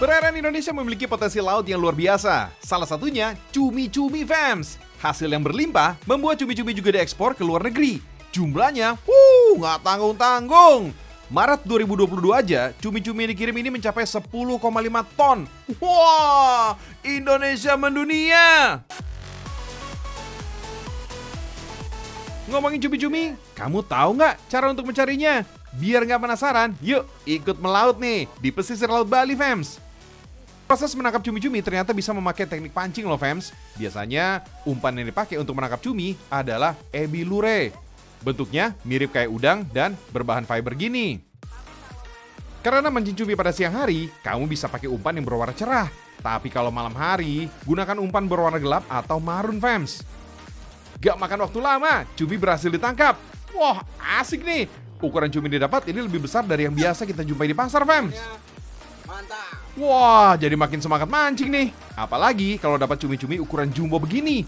Perairan Indonesia memiliki potensi laut yang luar biasa. Salah satunya cumi-cumi fams. Hasil yang berlimpah membuat cumi-cumi juga diekspor ke luar negeri. Jumlahnya, nggak tanggung-tanggung. Maret 2022 aja, cumi-cumi yang dikirim ini mencapai 10,5 ton. Wah, Indonesia mendunia. Ngomongin cumi-cumi, kamu tahu nggak cara untuk mencarinya? Biar nggak penasaran, yuk ikut melaut nih di pesisir Laut Bali, fams. Proses menangkap cumi-cumi ternyata bisa memakai teknik pancing loh, fams. Biasanya, umpan yang dipakai untuk menangkap cumi adalah ebi lure. Bentuknya mirip kayak udang dan berbahan fiber gini. Karena mancing cumi pada siang hari, kamu bisa pakai umpan yang berwarna cerah. Tapi kalau malam hari, gunakan umpan berwarna gelap atau marun, fams. Gak makan waktu lama, cumi berhasil ditangkap. Wah, asik nih. Ukuran cumi yang didapat ini lebih besar dari yang biasa kita jumpai di pasar, fams. Mantap. Wah, jadi makin semangat mancing nih. Apalagi kalau dapat cumi-cumi ukuran jumbo begini.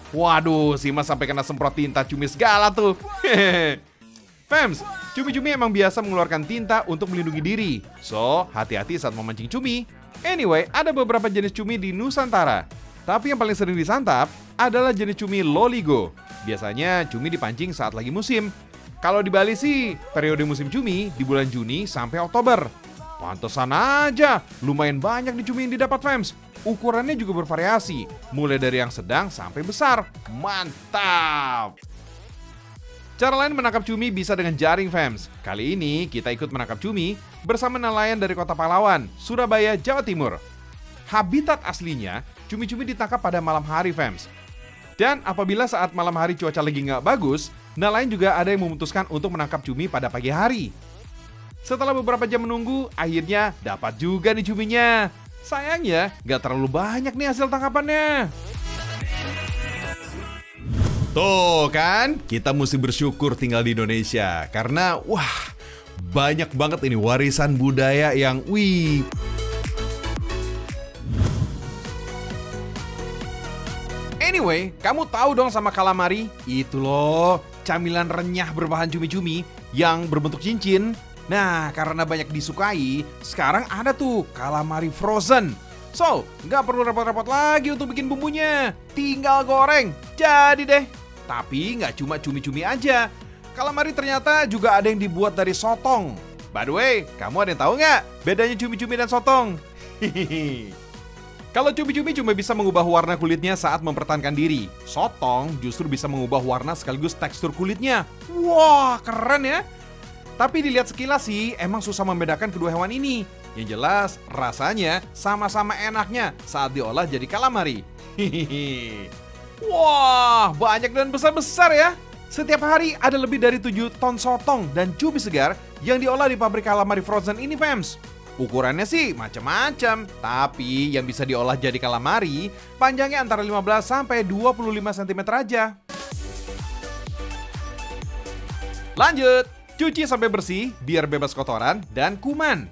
Waduh, si Mas sampai kena semprot tinta cumi segala tuh. Fams, cumi-cumi emang biasa mengeluarkan tinta untuk melindungi diri. So, hati-hati saat memancing cumi. Anyway, ada beberapa jenis cumi di Nusantara. Tapi yang paling sering disantap adalah jenis cumi loligo. Biasanya cumi dipancing saat lagi musim. Kalau di Bali sih, periode musim cumi di bulan Juni sampai Oktober. Pantesan aja, lumayan banyak nih cumi yang didapat, fams. Ukurannya juga bervariasi, mulai dari yang sedang sampai besar. Mantap! Cara lain menangkap cumi bisa dengan jaring, fams. Kali ini kita ikut menangkap cumi bersama nelayan dari Kota Pahlawan, Surabaya, Jawa Timur. Habitat aslinya, cumi-cumi ditangkap pada malam hari, fams. Dan apabila saat malam hari cuaca lagi nggak bagus, nelayan juga ada yang memutuskan untuk menangkap cumi pada pagi hari. Setelah beberapa jam menunggu, akhirnya dapat juga nih cuminya. Sayangnya, nggak terlalu banyak nih hasil tangkapannya. Tuh kan, kita mesti bersyukur tinggal di Indonesia. Karena, banyak banget ini warisan budaya yang, Anyway, kamu tahu dong sama calamari? Itu loh, camilan renyah berbahan cumi-cumi yang berbentuk cincin. Nah, karena banyak disukai, sekarang ada tuh calamari frozen. So, nggak perlu repot-repot lagi untuk bikin bumbunya. Tinggal goreng, jadi deh. Tapi nggak cuma cumi-cumi aja. Calamari ternyata juga ada yang dibuat dari sotong. By the way, kamu ada yang tahu nggak bedanya cumi-cumi dan sotong? Kalau cumi-cumi cuma bisa mengubah warna kulitnya saat mempertahankan diri. Sotong justru bisa mengubah warna sekaligus tekstur kulitnya. Wah, keren ya. Tapi dilihat sekilas sih, emang susah membedakan kedua hewan ini. Yang jelas, rasanya sama-sama enaknya saat diolah jadi calamari. Wah, banyak dan besar-besar ya. Setiap hari ada lebih dari 7 ton sotong dan cumi segar yang diolah di pabrik calamari frozen ini, fams. Ukurannya sih macam-macam, tapi yang bisa diolah jadi calamari panjangnya antara 15 sampai 25 cm aja. Lanjut, cuci sampai bersih biar bebas kotoran dan kuman.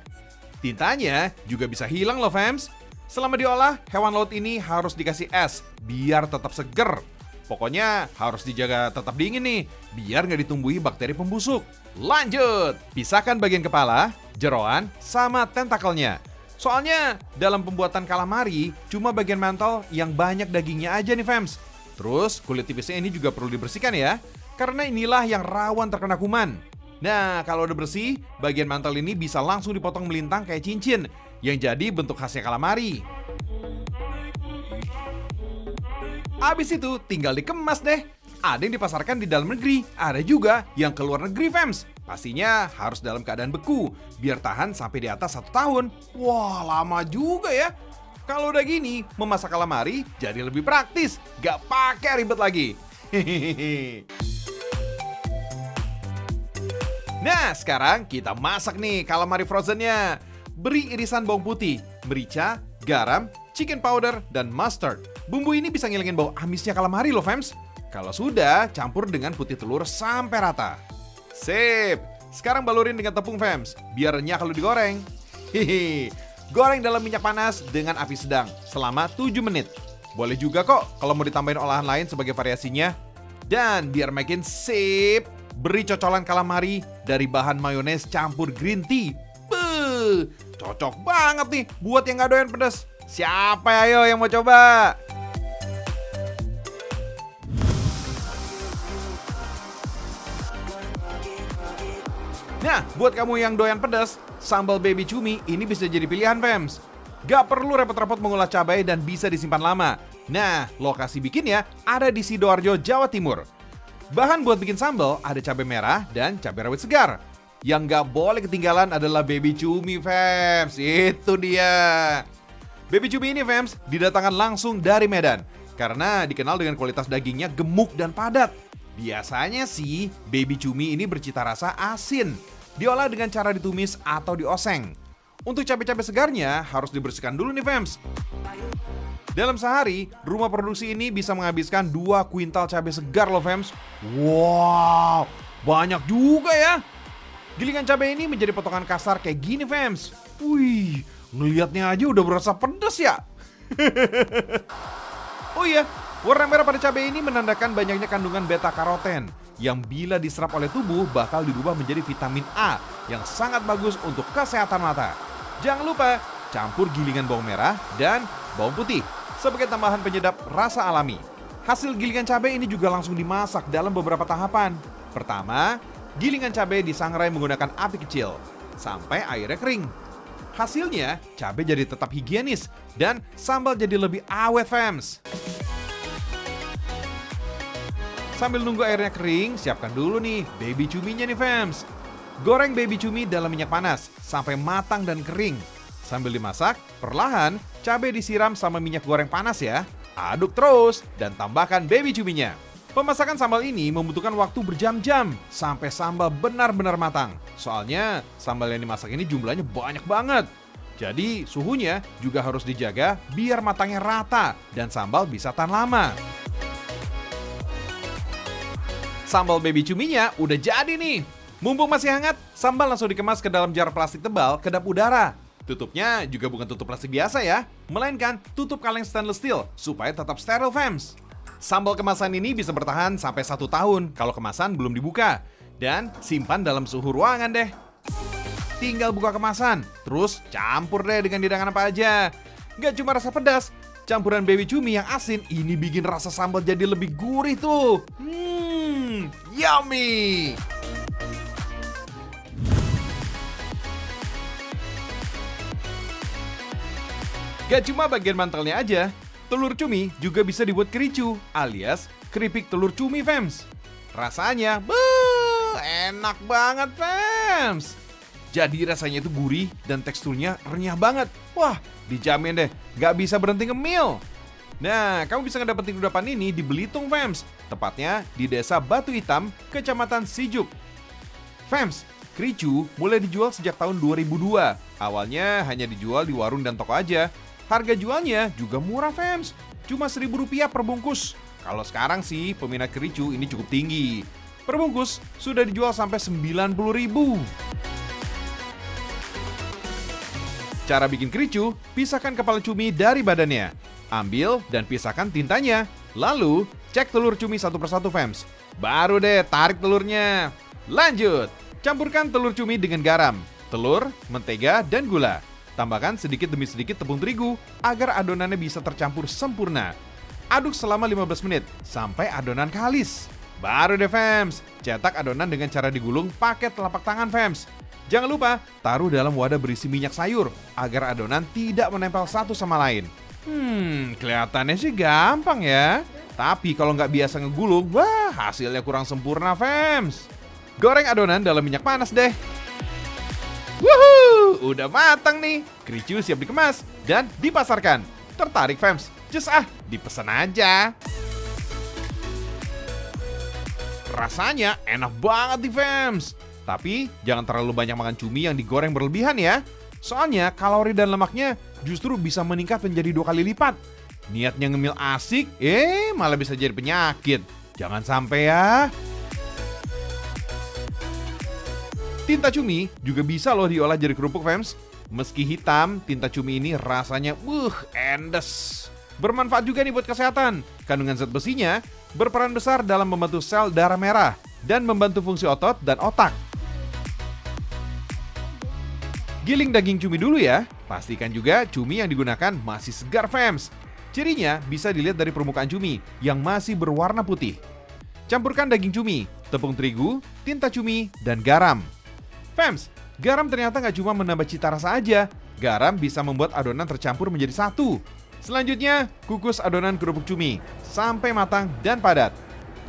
Tintanya juga bisa hilang loh, fams. Selama diolah, hewan laut ini harus dikasih es biar tetap seger. Pokoknya harus dijaga tetap dingin nih, biar nggak ditumbuhi bakteri pembusuk. Lanjut, pisahkan bagian kepala, jeroan, sama tentakelnya. Soalnya dalam pembuatan calamari, cuma bagian mantel yang banyak dagingnya aja nih, fams. Terus kulit tipisnya ini juga perlu dibersihkan ya, karena inilah yang rawan terkena kuman. Nah, kalau udah bersih, bagian mantel ini bisa langsung dipotong melintang kayak cincin, yang jadi bentuk khasnya calamari. Abis itu tinggal dikemas deh. Ada yang dipasarkan di dalam negeri, ada juga yang ke luar negeri, fams. Pastinya harus dalam keadaan beku, biar tahan sampai di atas 1 tahun. Wah, lama juga ya. Kalau udah gini, memasak calamari jadi lebih praktis, gak pakai ribet lagi. Nah, sekarang kita masak nih calamari frozennya. Beri irisan bawang putih, merica, garam, chicken powder, dan mustard. Bumbu ini bisa ngilangin bau amisnya calamari loh, fams. Kalau sudah, campur dengan putih telur sampai rata. Sip, sekarang balurin dengan tepung, fams, biar renyah kalau digoreng. Hihi, goreng dalam minyak panas dengan api sedang selama 7 menit. Boleh juga kok kalau mau ditambahin olahan lain sebagai variasinya. Dan biar makin sip, beri cocolan calamari dari bahan mayones campur green tea. Cocok banget nih buat yang gak doyan pedas. Siapa ya ayo yang mau coba? Nah, buat kamu yang doyan pedas, sambal baby cumi ini bisa jadi pilihan, Fems. Gak perlu repot-repot mengolah cabai dan bisa disimpan lama. Nah, lokasi bikinnya ada di Sidoarjo, Jawa Timur. Bahan buat bikin sambal ada cabai merah dan cabai rawit segar. Yang gak boleh ketinggalan adalah baby cumi, Fems. Itu dia. Baby cumi ini, Fems, didatangkan langsung dari Medan. Karena dikenal dengan kualitas dagingnya gemuk dan padat. Biasanya sih, baby cumi ini bercita rasa asin. Diolah dengan cara ditumis atau dioseng. Untuk cabai-cabai segarnya harus dibersihkan dulu nih, Fems. Dalam sehari, rumah produksi ini bisa menghabiskan 2 kuintal cabai segar loh, Fems. Wow, banyak juga ya. Gilingan cabai ini menjadi potongan kasar kayak gini, Fems. Wih, ngelihatnya aja udah berasa pedas ya. Oh iya, warna merah pada cabai ini menandakan banyaknya kandungan beta-karoten yang bila diserap oleh tubuh bakal dirubah menjadi vitamin A yang sangat bagus untuk kesehatan mata. Jangan lupa campur gilingan bawang merah dan bawang putih sebagai tambahan penyedap rasa alami. Hasil gilingan cabai ini juga langsung dimasak dalam beberapa tahapan. Pertama, gilingan cabai disangrai menggunakan api kecil sampai airnya kering. Hasilnya, cabai jadi tetap higienis dan sambal jadi lebih awet, Fems. Sambil nunggu airnya kering, siapkan dulu nih baby cuminya nih, Fems. Goreng baby cumi dalam minyak panas sampai matang dan kering. Sambil dimasak, perlahan cabai disiram sama minyak goreng panas ya. Aduk terus dan tambahkan baby cuminya. Pemasakan sambal ini membutuhkan waktu berjam-jam sampai sambal benar-benar matang. Soalnya sambal yang dimasak ini jumlahnya banyak banget. Jadi suhunya juga harus dijaga biar matangnya rata dan sambal bisa tahan lama. Sambal baby cuminya udah jadi nih. Mumpung masih hangat, sambal langsung dikemas ke dalam jar plastik tebal kedap udara. Tutupnya juga bukan tutup plastik biasa ya, melainkan tutup kaleng stainless steel supaya tetap steril, Fems. Sambal kemasan ini bisa bertahan sampai 1 tahun kalau kemasan belum dibuka. Dan simpan dalam suhu ruangan deh. Tinggal buka kemasan, terus campur deh dengan hidangan apa aja. Gak cuma rasa pedas, campuran baby cumi yang asin ini bikin rasa sambal jadi lebih gurih tuh. Yummy! Gak cuma bagian mantelnya aja, telur cumi juga bisa dibuat kericu alias keripik telur cumi, Fems. Rasanya, enak banget, Fems. Jadi rasanya itu gurih dan teksturnya renyah banget. Wah, dijamin deh, gak bisa berhenti ngemil. Nah, kamu bisa ngedapetin kudapan ini di Belitung, Fems. Tepatnya di Desa Batu Hitam, Kecamatan Sijuk. Fems, kericu mulai dijual sejak tahun 2002. Awalnya hanya dijual di warung dan toko aja. Harga jualnya juga murah, Fems. Cuma Rp1.000 per bungkus. Kalau sekarang sih peminat kericu ini cukup tinggi. Per bungkus sudah dijual sampai Rp90.000. Cara bikin kericu, pisahkan kepala cumi dari badannya. Ambil dan pisahkan tintanya. Lalu, cek telur cumi satu persatu, Fems. Baru deh tarik telurnya. Lanjut, campurkan telur cumi dengan garam, telur, mentega, dan gula. Tambahkan sedikit demi sedikit tepung terigu agar adonannya bisa tercampur sempurna. Aduk selama 15 menit sampai adonan kalis. Baru deh, Fems, cetak adonan dengan cara digulung pakai telapak tangan, Fems. Jangan lupa taruh dalam wadah berisi minyak sayur agar adonan tidak menempel satu sama lain. Kelihatannya sih gampang ya. Tapi kalau nggak biasa ngegulung, wah hasilnya kurang sempurna, Fems. Goreng adonan dalam minyak panas deh. Wuhuu, udah matang nih. Kericu siap dikemas dan dipasarkan. Tertarik, Fems? Just dipesan aja. Rasanya enak banget nih, Fems. Tapi jangan terlalu banyak makan cumi yang digoreng berlebihan ya. Soalnya kalori dan lemaknya justru bisa meningkat menjadi 2 kali lipat. Niatnya ngemil asik, malah bisa jadi penyakit. Jangan sampai ya. Tinta cumi juga bisa loh diolah jadi kerupuk, Fems. Meski hitam, tinta cumi ini rasanya endes. Bermanfaat juga nih buat kesehatan. Kandungan zat besinya berperan besar dalam membantu sel darah merah dan membantu fungsi otot dan otak. Giling daging cumi dulu ya. Pastikan juga cumi yang digunakan masih segar, fams. Cirinya bisa dilihat dari permukaan cumi yang masih berwarna putih. Campurkan daging cumi, tepung terigu, tinta cumi, dan garam. Fams, garam ternyata nggak cuma menambah cita rasa aja. Garam bisa membuat adonan tercampur menjadi satu. Selanjutnya, kukus adonan kerupuk cumi sampai matang dan padat.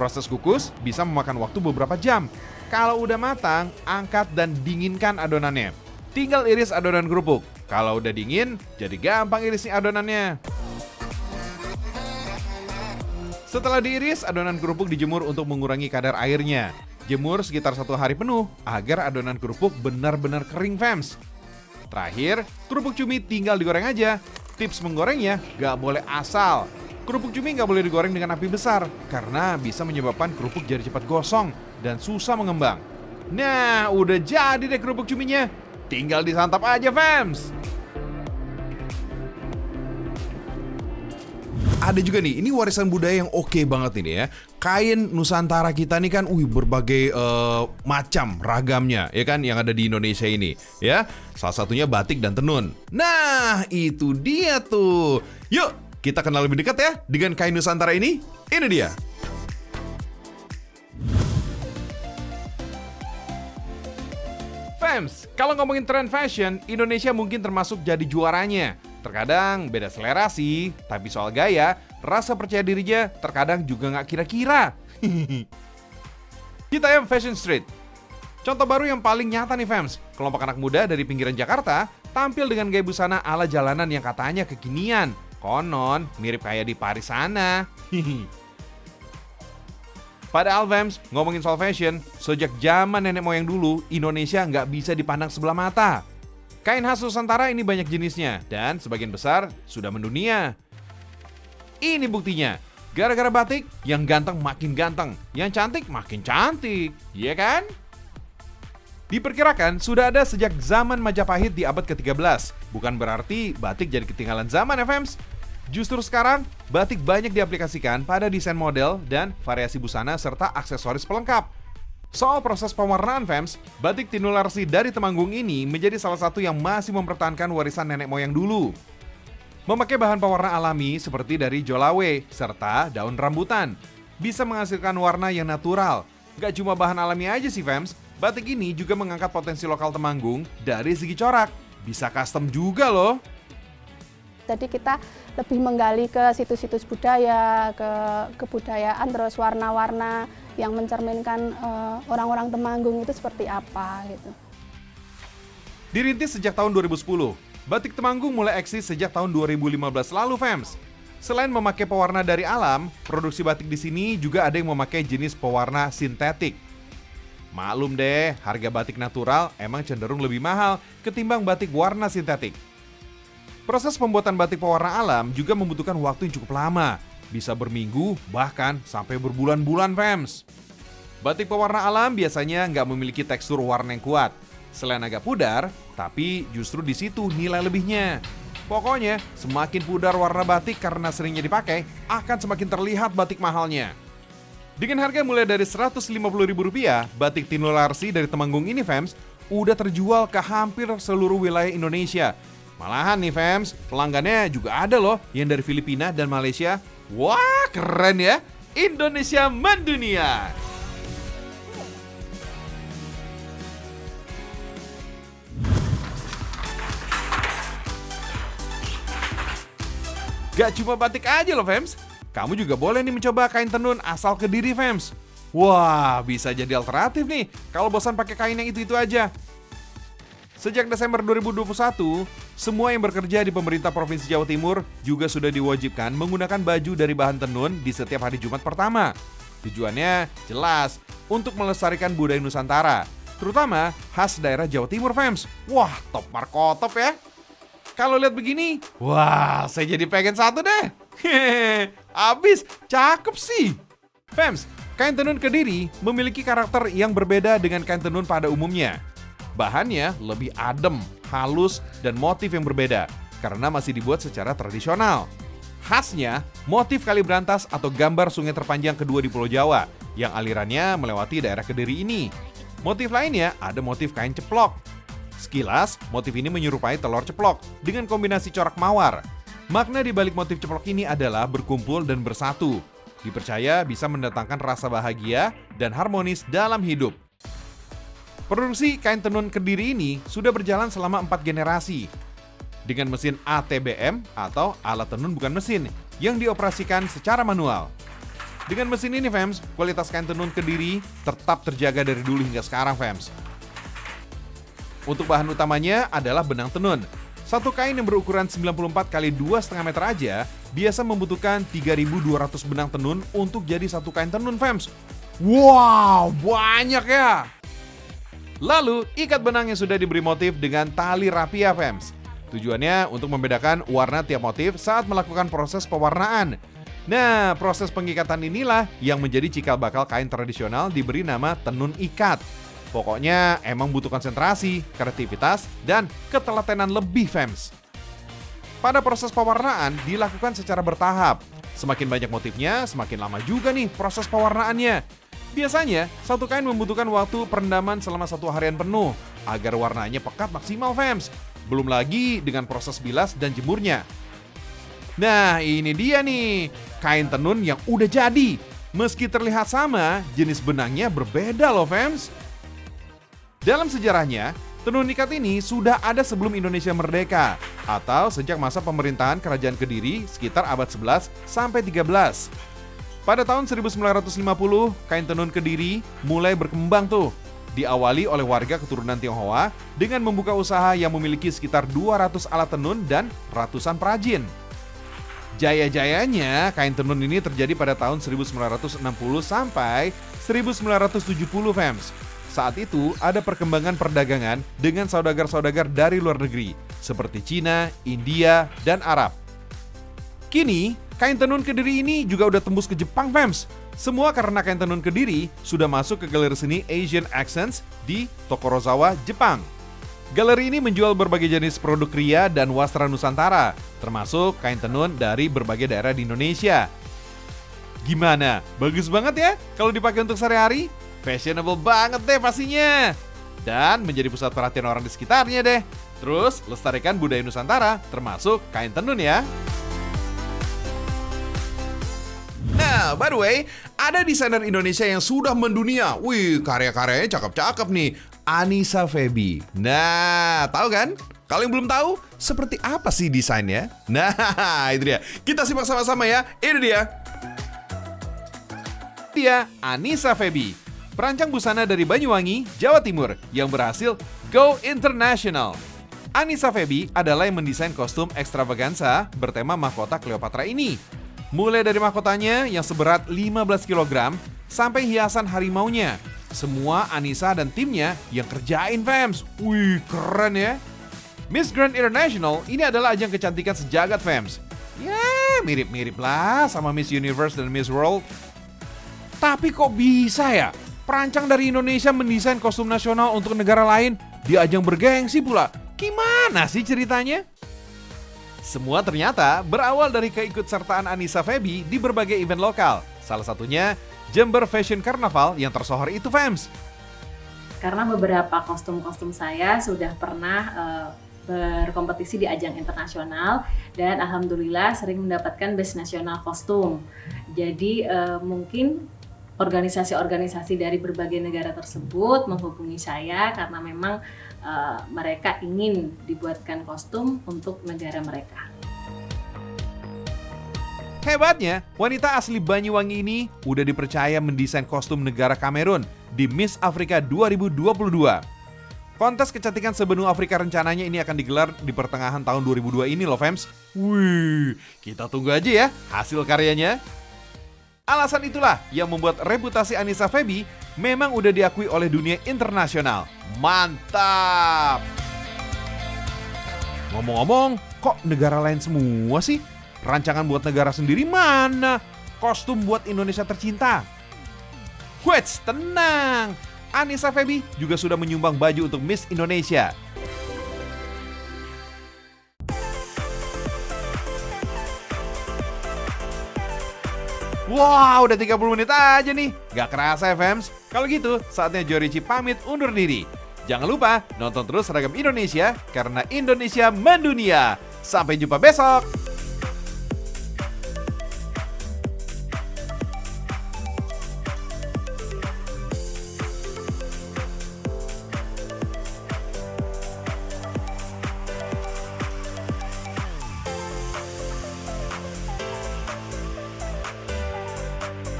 Proses kukus bisa memakan waktu beberapa jam. Kalau udah matang, angkat dan dinginkan adonannya. Tinggal iris adonan kerupuk. Kalau udah dingin, jadi gampang irisnya adonannya. Setelah diiris, adonan kerupuk dijemur untuk mengurangi kadar airnya. Jemur sekitar 1 hari penuh agar adonan kerupuk benar-benar kering, fams. Terakhir, kerupuk cumi tinggal digoreng aja. Tips menggorengnya gak boleh asal. Kerupuk cumi gak boleh digoreng dengan api besar karena bisa menyebabkan kerupuk jadi cepat gosong dan susah mengembang. Nah, udah jadi deh kerupuk cuminya. Tinggal disantap aja, fams. Ada juga nih, ini warisan budaya yang oke banget ini ya. Kain Nusantara kita nih kan, berbagai macam ragamnya ya kan yang ada di Indonesia ini ya. Salah satunya batik dan tenun. Nah, itu dia tuh. Yuk, kita kenal lebih dekat ya dengan kain Nusantara ini. Ini dia. Fams, kalau ngomongin tren fashion, Indonesia mungkin termasuk jadi juaranya. Terkadang beda selera sih, tapi soal gaya, rasa percaya dirinya terkadang juga nggak kira-kira. Kita yang Fashion Street. Contoh baru yang paling nyata nih, fams. Kelompok anak muda dari pinggiran Jakarta tampil dengan gaya busana ala jalanan yang katanya kekinian. Konon mirip kayak di Paris sana. Padahal, fams, ngomongin soal fashion, sejak zaman nenek moyang dulu, Indonesia nggak bisa dipandang sebelah mata. Kain khas Nusantara ini banyak jenisnya, dan sebagian besar sudah mendunia. Ini buktinya, gara-gara batik, yang ganteng makin ganteng, yang cantik makin cantik, iya kan? Diperkirakan sudah ada sejak zaman Majapahit di abad ke-13. Bukan berarti batik jadi ketinggalan zaman ya, fams. Justru sekarang, batik banyak diaplikasikan pada desain model dan variasi busana serta aksesoris pelengkap. Soal proses pewarnaan, fams, batik Tinularsi dari Temanggung ini menjadi salah satu yang masih mempertahankan warisan nenek moyang dulu. Memakai bahan pewarna alami seperti dari jolawe serta daun rambutan, bisa menghasilkan warna yang natural. Gak cuma bahan alami aja sih, fams, batik ini juga mengangkat potensi lokal Temanggung dari segi corak. Bisa custom juga loh. Jadi kita lebih menggali ke situs-situs budaya, ke kebudayaan, terus warna-warna yang mencerminkan orang-orang Temanggung itu seperti apa gitu. Dirintis sejak tahun 2010, batik Temanggung mulai eksis sejak tahun 2015 lalu, fams. Selain memakai pewarna dari alam, produksi batik di sini juga ada yang memakai jenis pewarna sintetik. Maklum deh, harga batik natural emang cenderung lebih mahal ketimbang batik warna sintetik. Proses pembuatan batik pewarna alam juga membutuhkan waktu yang cukup lama, bisa berminggu bahkan sampai berbulan-bulan, fams. Batik pewarna alam biasanya nggak memiliki tekstur warna yang kuat, selain agak pudar, tapi justru di situ nilai lebihnya. Pokoknya semakin pudar warna batik karena seringnya dipakai, akan semakin terlihat batik mahalnya. Dengan harga mulai dari Rp150.000, batik Tinularsi dari Temanggung ini, fams, udah terjual ke hampir seluruh wilayah Indonesia. Malahan nih, fams, pelanggannya juga ada loh yang dari Filipina dan Malaysia. Wah, keren ya. Indonesia mendunia. Gak cuma batik aja loh, fams. Kamu juga boleh nih mencoba kain tenun asal Kediri, fams. Wah, bisa jadi alternatif nih kalau bosan pakai kain yang itu-itu aja. Sejak Desember 2021, semua yang bekerja di pemerintah Provinsi Jawa Timur juga sudah diwajibkan menggunakan baju dari bahan tenun di setiap hari Jumat pertama. Tujuannya jelas, untuk melestarikan budaya Nusantara, terutama khas daerah Jawa Timur, fams. Wah, top markotop ya. Kalau lihat begini, wah, saya jadi pengen satu deh. Hehehe, abis, cakep sih. Fams, kain tenun Kediri memiliki karakter yang berbeda dengan kain tenun pada umumnya. Bahannya lebih adem, halus, dan motif yang berbeda karena masih dibuat secara tradisional. Khasnya, motif kali berantas atau gambar sungai terpanjang kedua di Pulau Jawa yang alirannya melewati daerah Kediri ini. Motif lainnya ada motif kain ceplok. Sekilas, motif ini menyerupai telur ceplok dengan kombinasi corak mawar. Makna di balik motif ceplok ini adalah berkumpul dan bersatu. Dipercaya bisa mendatangkan rasa bahagia dan harmonis dalam hidup. Produksi kain tenun Kediri ini sudah berjalan selama 4 generasi. Dengan mesin ATBM atau alat tenun bukan mesin yang dioperasikan secara manual. Dengan mesin ini, Fems, kualitas kain tenun Kediri tetap terjaga dari dulu hingga sekarang, Fems. Untuk bahan utamanya adalah benang tenun. Satu kain yang berukuran 94 x 2,5 meter aja biasa membutuhkan 3.200 benang tenun untuk jadi satu kain tenun, Fems. Wow, banyak ya! Lalu, ikat benang yang sudah diberi motif dengan tali rapia, Fems. Tujuannya untuk membedakan warna tiap motif saat melakukan proses pewarnaan. Nah, proses pengikatan inilah yang menjadi cikal bakal kain tradisional diberi nama tenun ikat. Pokoknya emang butuh konsentrasi, kreativitas, dan ketelatenan lebih, Fems. Pada proses pewarnaan dilakukan secara bertahap. Semakin banyak motifnya, semakin lama juga nih proses pewarnaannya. Biasanya, satu kain membutuhkan waktu perendaman selama 1 harian penuh agar warnanya pekat maksimal, Fems. Belum lagi dengan proses bilas dan jemurnya. Nah, ini dia nih, kain tenun yang udah jadi. Meski terlihat sama, jenis benangnya berbeda loh, Fems. Dalam sejarahnya, tenun ikat ini sudah ada sebelum Indonesia merdeka atau sejak masa pemerintahan Kerajaan Kediri sekitar abad 11 sampai 13. Pada tahun 1950, kain tenun Kediri mulai berkembang tuh. Diawali oleh warga keturunan Tionghoa dengan membuka usaha yang memiliki sekitar 200 alat tenun dan ratusan perajin. Jaya-jayanya kain tenun ini terjadi pada tahun 1960 sampai 1970, Fems. Saat itu ada perkembangan perdagangan dengan saudagar-saudagar dari luar negeri seperti Cina, India, dan Arab. Kini, kain tenun Kediri ini juga udah tembus ke Jepang, Fems. Semua karena kain tenun Kediri sudah masuk ke galeri seni Asian Accents di Tokorozawa, Jepang. Galeri ini menjual berbagai jenis produk kria dan wastra Nusantara, termasuk kain tenun dari berbagai daerah di Indonesia. Gimana? Bagus banget ya kalau dipakai untuk sehari-hari? Fashionable banget deh pastinya. Dan menjadi pusat perhatian orang di sekitarnya deh. Terus lestarikan budaya Nusantara, termasuk kain tenun ya. Nah, by the way, ada desainer Indonesia yang sudah mendunia. Wih, karya-karyanya cakep-cakep nih. Anissa Febi. Nah, tahu kan? Kalau yang belum tahu, seperti apa sih desainnya? Nah, itu dia. Kita simak sama-sama ya. Ini dia. Dia Anissa Febi, perancang busana dari Banyuwangi, Jawa Timur yang berhasil go international. Anissa Febi adalah yang mendesain kostum ekstravaganza bertema mahkota Cleopatra ini. Mulai dari mahkotanya yang seberat 15 kg sampai hiasan harimaunya. Semua Anissa dan timnya yang kerjain, Fems. Wih, keren ya. Miss Grand International ini adalah ajang kecantikan sejagat, Fems. Ya, mirip-mirip lah sama Miss Universe dan Miss World. Tapi kok bisa ya? Perancang dari Indonesia mendesain kostum nasional untuk negara lain di ajang bergengsi pula. Gimana sih ceritanya? Semua ternyata berawal dari keikutsertaan Anissa Febi di berbagai event lokal. Salah satunya Jember Fashion Carnival yang tersohor itu, Fems. Karena beberapa kostum-kostum saya sudah pernah berkompetisi di ajang internasional dan alhamdulillah sering mendapatkan best nasional kostum. Jadi mungkin organisasi-organisasi dari berbagai negara tersebut menghubungi saya karena memang mereka ingin dibuatkan kostum untuk negara mereka. Hebatnya, wanita asli Banyuwangi ini udah dipercaya mendesain kostum negara Kamerun di Miss Afrika 2022. Kontes kecantikan sebenua Afrika rencananya ini akan digelar di pertengahan tahun 2002 ini loh, Fems. Wih, kita tunggu aja ya hasil karyanya. Alasan itulah yang membuat reputasi Anissa Febi memang udah diakui oleh dunia internasional. Mantap! Ngomong-ngomong, kok negara lain semua sih? Rancangan buat negara sendiri mana? Kostum buat Indonesia tercinta. Wets, tenang! Anissa Febi juga sudah menyumbang baju untuk Miss Indonesia. Wah, udah 30 menit aja nih. Gak kerasa ya, Fems? Kalau gitu, saatnya Jorici pamit undur diri. Jangan lupa nonton terus Seragam Indonesia karena Indonesia mendunia. Sampai jumpa besok.